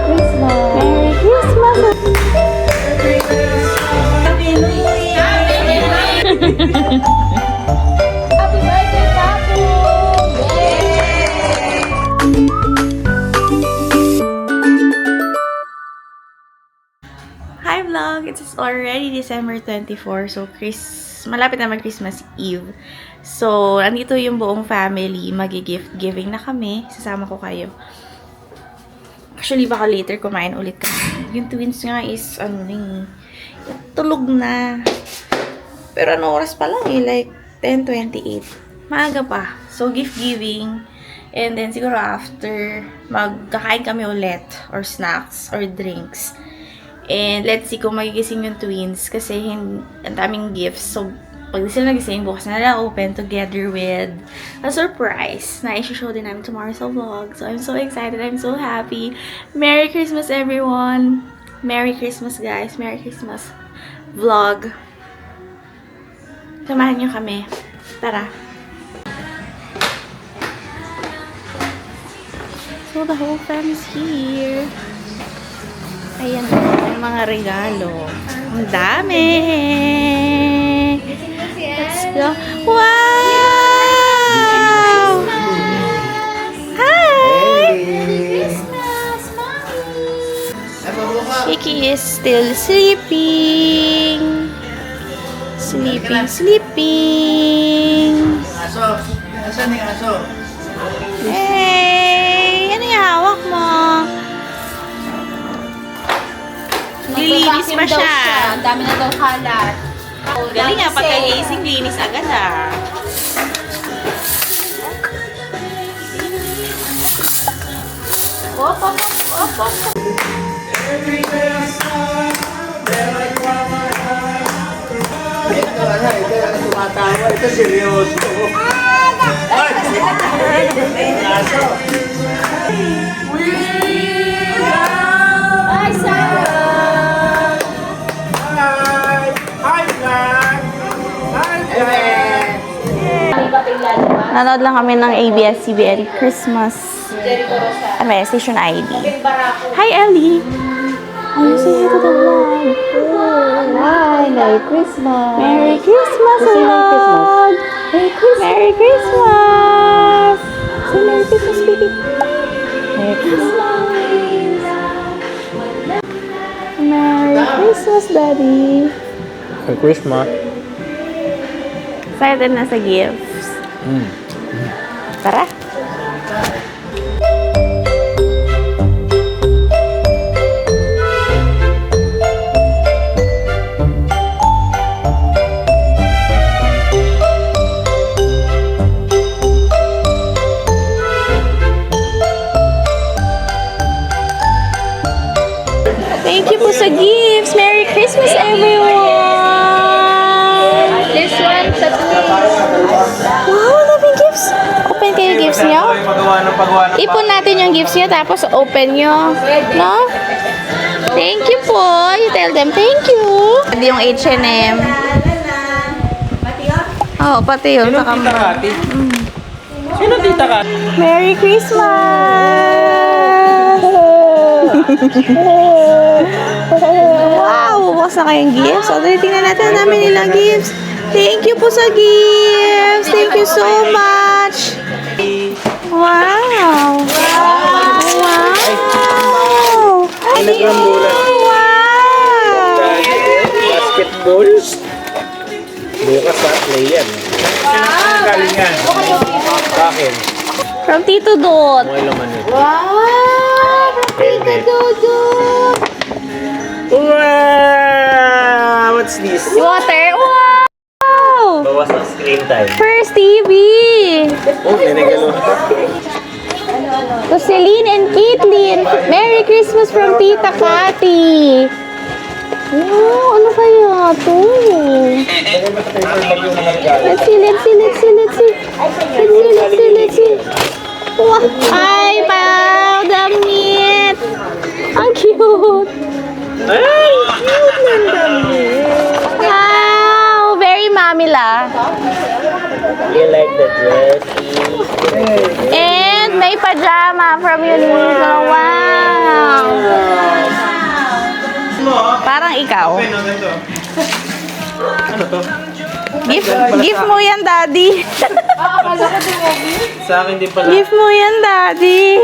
Christmas! Merry Christmas! Happy New Year! Happy birthday, Papu! Yay! Hi vlog! It's already December 24. So, malapit na mag-Christmas Eve. So, andito yung buong family. Magi-gift giving na kami. Sasama ko kayo. Actually, baka later kumain ulit kasi. Yung twins nga is, tulog na. Pero ano oras pa lang eh? Like, 10:28. Maaga pa. So, gift giving. And then, siguro after, magkakain kami ulit. Or snacks. Or drinks. And let's see kung magigising yung twins kasi ang daming gifts. So, pag di sila nagising, bukas na nila open together with a surprise na i-show din namin tomorrow sa vlog. So, I'm so excited. I'm so happy. Merry Christmas, everyone! Merry Christmas, guys. Merry Christmas vlog. Samahan niyo kami. Tara. So, the whole family's here. Ayan yung mga regalo. Ang dami! Let's go. Wow! Hi! Christmas, Mommy! Kiki is still sleeping. Sleeping. Aso. Asan yung aso? Hey! Ano yung hawak mo? Lilinis pa siya. Ang dami na daw kalat. Galing nga, pagka-gising, linis agad ah. Op. Ito tumatawa. Ito seryoso. Aso. Hi, Sarah! Hi, vlog! Hi, vlog! Nanood lang kami ng ABS-CBN Christmas station ID. Hi, Ellie! Oh, say hi to the vlog. Hi, Merry Christmas! Merry Christmas, Say Merry vlog! Merry Christmas! Merry Christmas! Say Merry Christmas, baby. Merry Christmas! Merry Christmas, Daddy. Merry Christmas. Excited na sa gifts. Tara. Thank you po sa gifts. Merry Christmas, everyone! This one, sa Wow, daming gifts! Open kayo gifts niyo? Ipon natin yung gifts niyo, tapos open nyo. No? Thank you po. You tell them thank you. Hindi yung H&M. Oo, pati yun. Sino tita ka, ate? Sino tita ka? Merry Christmas! Wow! Bukas na kayong gifts. So, tingnan natin ang dami nilang gifts. Thank you po sa gifts. Thank you so much. Wow! Wow! Pinagrambulan. Wow! Basketball. Bukas sa play yan. Sino galing yan? Sa akin. From Tito Dot. Mga laman yun. Wow! Helmet. Dudut! Wow! What's this? Water! Wow! Bawas ang screen time. First TV! Oh, pinagalo. To Celine and Caitlin, Merry Christmas from Tita Cathy! Wow, ano kaya to? Let's see. Wow! Ay, pao, damit! Ang cute! Ay! Cute ng damit. Wow! Very mamila. You like the dress? And may pajama from Uniqlo. Wow! ikaw. Ano to? Gift mo yan, Daddy. Sa akin din pala. Gift mo yan, Daddy.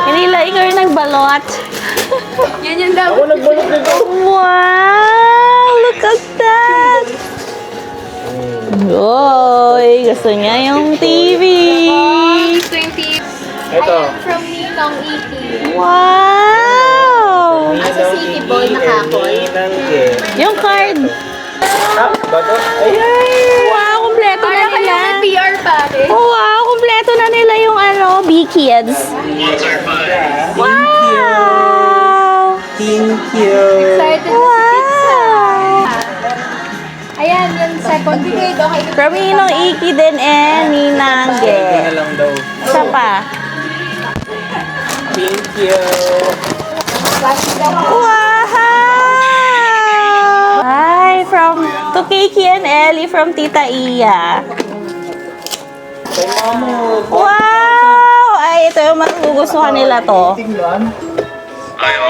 Kanila, ikaw yung nagbalot. Yan yung daw. Ako nagbalot nito. Wow! Look at that! Oy, gusto niya yung TV. 20. Ito. From Ninong Iki. Wow! Sa City Boy nakakol. Yung card. Ah, bato? Ay, Wow, kumpleto na nila. PR pare. Wow, kumpleto na nila yung B-Kids. Wow! thank you. Excited na si Pizza. Ayan, yung second grade. Okay. From Ninong Iki din Ninang Ito na Ge. lang daw. Isa pa. Thank you. Wow! Hi, to Kiki and Ellie from Tita Iya. Kay Mamo. Wow! Ay, ito yung magugustuhan nila to.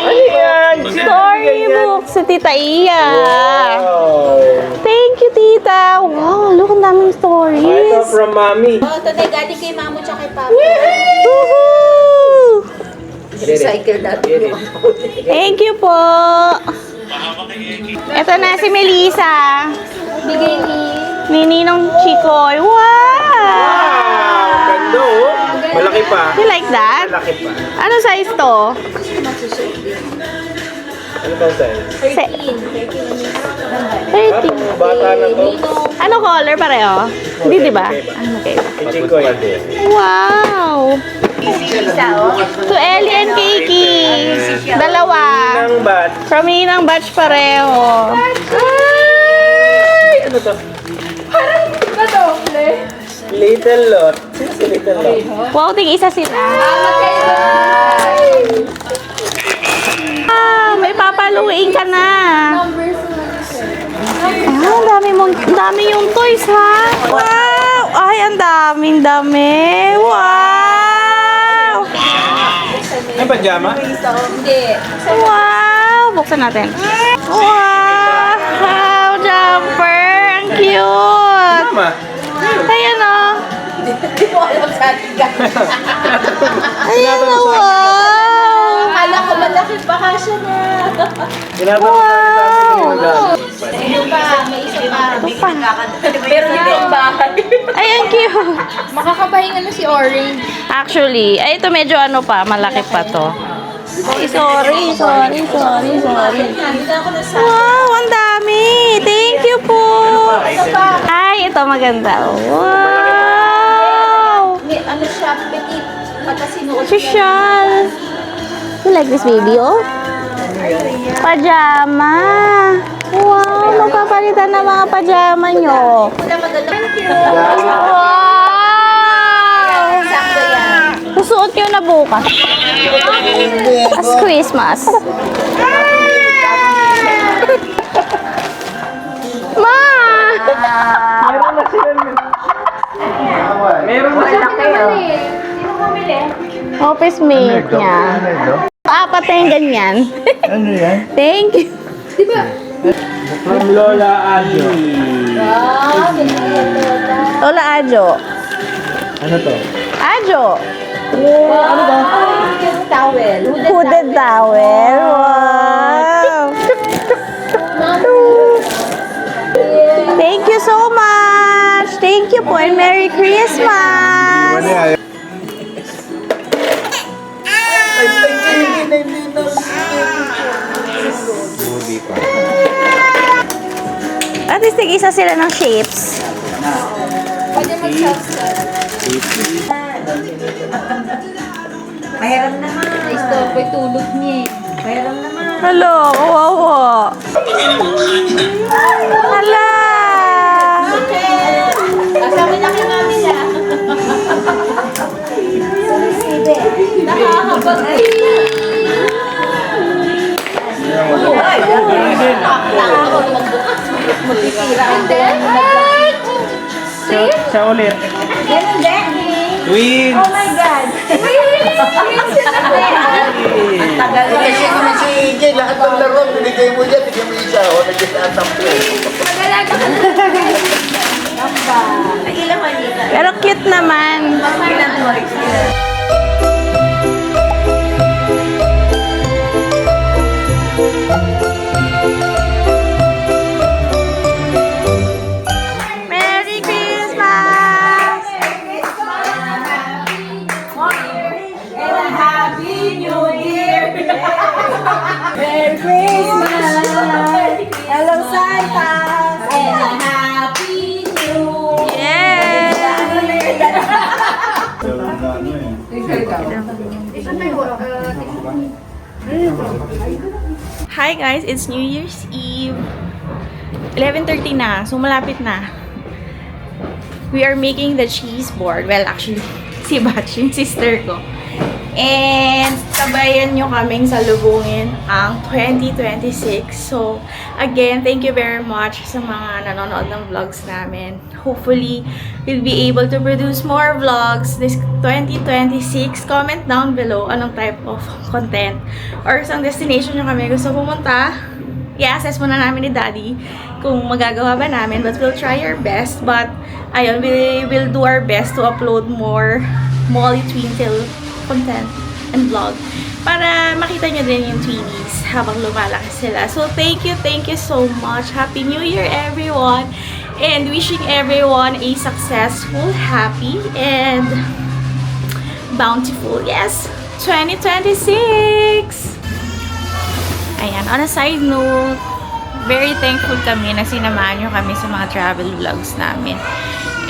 Ayan! Storybook si Tita Iya. Wow! Thank you, Tita. Wow, look, ang daming Ito stories. from Mommy. Oh, ito na galing kay Mamo tsaka kay Papa. Woohoo! Recycle natin. Thank you po. Ito na si Melissa. Bigay ni Ninong Chikoy. Wow! Ganda oh. Malaki pa. You like that? Malaki pa. Ano size to? Ano bang size? 13. Mga bata na to. Ano color pareho? Hindi, di ba? Ano kayo? Kay Chikoy. Wow! To Ellie and Kiki. Dalawa. Nang bat. From Ninang batch pareho. Ay! Ano to? Little Lot. Sino si Little Lot? Wow, isa sila. May papaluin ka na. Ang dami yung toys, ha? Wow! Ay, ang dami. Wow! Ay, pajama? Hindi. Wow! Buksan natin. Wow! Jumper! Ang cute! Mama. Ayan, oh. Hindi mo alam sa atin ka. Ayan, oh. Wow! Akala ko malaki pa kasya na. Tinatanong sa Wow! Ano pa? May isa pa. Ito pa. Pero hindi ang bahay. Ay, ang cute. Makakapahinga na si Orange. Actually, ay ito medyo ano pa, malaki pa to. Ay, sorry. Wow, ang dami. Thank you po. Ay, ito maganda. Wow. Ano siya? Petit. Pagkasinuot Social. You like this baby, oh? Pajama. Wow, magpapalitan ng mga pajama nyo. Wala maganda. Wow! Sakto yan. Susuot nyo na bukas. As Christmas. Ma! Meron na sila. Meron na sila. Sino bumili? Office mate niya. Apat na yung ganyan. Ano yan? Thank you. From Lola Adio. Ah, ganda yan, Lola. Lola Ajo. Ano to? Ajo. Ano ba? Towel. Hooded towel. Wow. Thank you so much. Thank you po and Merry Christmas. Movie pa. At least tig-isa sila ng shapes. Pwede mag-self-start. Pahiram naman. Stop, may tulog niya eh. Pahiram naman. Hello, kawawa. Hala. Kasama na kay mami siya. Nakakapag-ay. Siya ulit. Twins! Oh my God! Tagal na siya naman si Lahat ng laro, bigay mo yan, bigay mo isa. O, nag-i-atap ko. Magalaga ka na. Lamba. Nagilang manita. Pero cute naman. Ilang toys nila. Merry Christmas! Happy New Year! Merry Christmas! Hello Santa! And a Happy New Year! Hi guys, it's New Year's Eve. 11:30 na, so malapit na. We are making the cheese board. Well, actually, si Batch, yung sister ko. And sabayan nyo kaming salubungin ang 2026. So, again, thank you very much sa mga nanonood ng vlogs namin. Hopefully, we'll be able to produce more vlogs this 2026. Comment down below anong type of content or isang destination nyo kami gusto pumunta. I-assess muna namin ni Daddy kung magagawa ba namin, but we'll try our best. But, ayun, we will do our best to upload more Molly Twinkle content and vlog para makita nyo din yung tweenies habang lumalaki sila. So, thank you so much. Happy New Year, everyone! And wishing everyone a successful, happy, and bountiful, yes, 2026! Ayan, on a side note, very thankful kami na sinamahan nyo kami sa mga travel vlogs namin.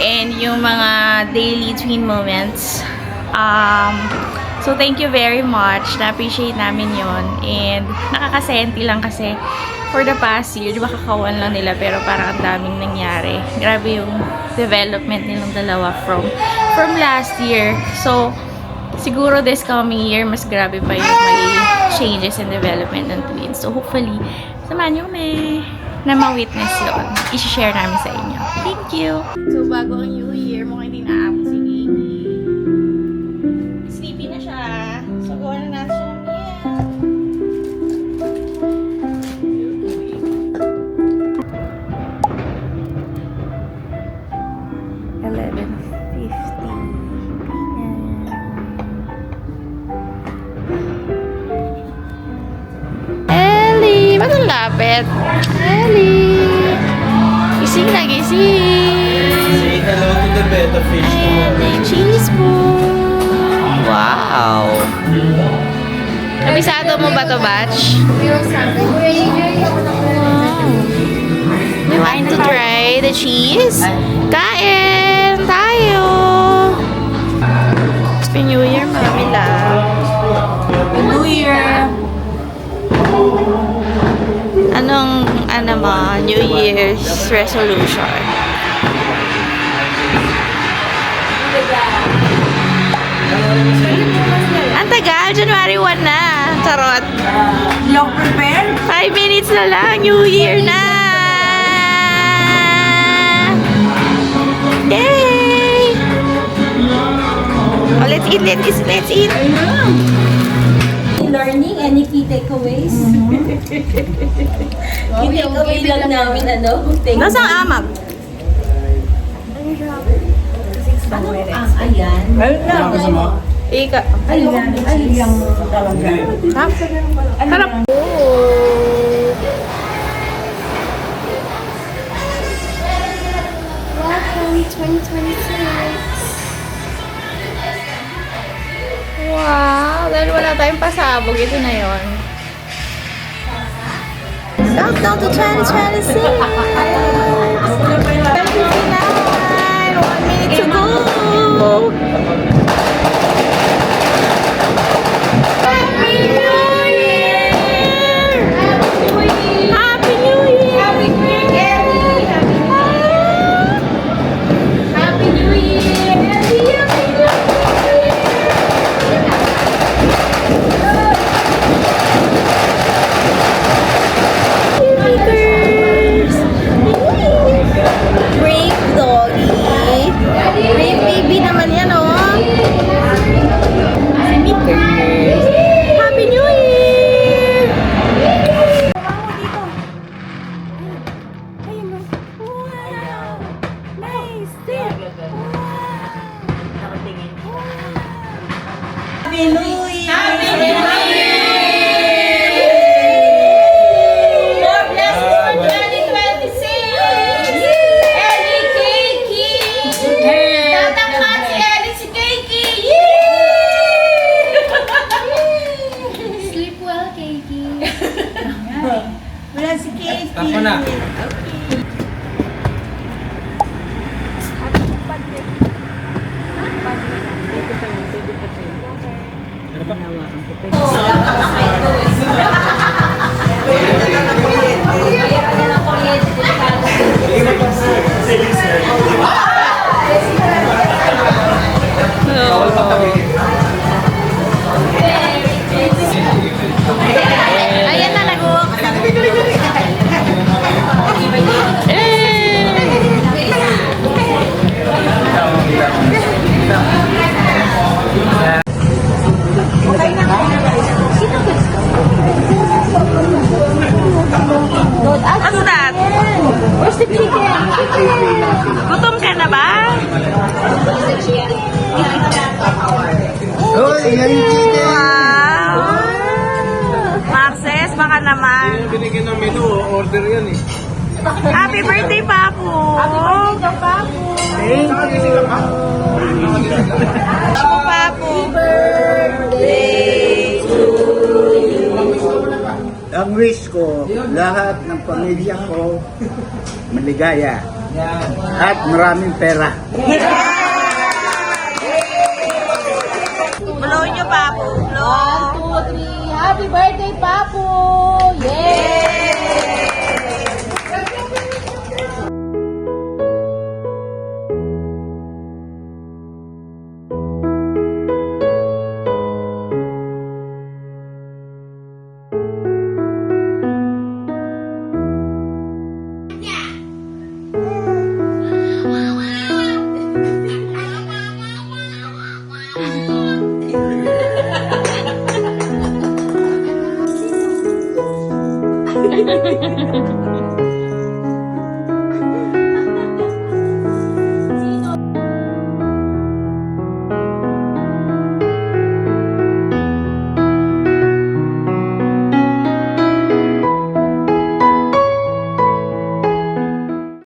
And yung mga daily tween moments. So, thank you very much. Na-appreciate namin yon. And nakakasenti lang kasi for the past year, di ba kakawan lang nila pero parang ang daming nangyari. Grabe yung development nilang dalawa from last year. So, siguro this coming year, mas grabe pa yung may changes and development ng twins. So, hopefully, samahan nyo kami na ma-witness yun. I-share namin sa inyo. Thank you! So, bago ang New Year, mukhang hindi naabot si Gigi. Sleepy na siya. So, gawa na natin siya ng meal. 11:50 Ellie! Ba't ang lapit? Ellie! Gising na, gising! Say hello to the betta fish. Ayan, may cheese po! Wow! Nabisado mo ba to, Batch? Wow! You want to try the cheese? Kain! Tayo! Happy New Year, Mami Love! New Year! Anong, mo, New Year's resolution? Ang tagal, January 1 na. Charot. Long prepare? 5 minutes na lang, New Year na! Yay! Oh, let's eat, let's eat. Learning, any key takeaways? Key takeaway lang namin, Nasaan ang amag? Ayan. Ika. Ayan talaga. Harap. Welcome 2026. Wow, dahil wala tayong pasabog, ito na yon. Countdown to 2026! 1 minute to go! Happy New Year! Happy New Year! Happy New Year! Happy New Year! Brave doggy. Brave baby naman yan, oh. Tako na. Ayan na, nag-walk. What's that? Where's the chicken? Gutom ka na ba? Uy, yan yung chicken! Wow! Maxes, baka naman. Binigyan ng menu, order yan eh. Happy birthday, Papu! Thank you! Papu! Ang wish ko, lahat ng pamilya ko maligaya at maraming pera. Blow nyo, Papu. Blow. 1, 2, 3. Happy birthday, Papu! Yay!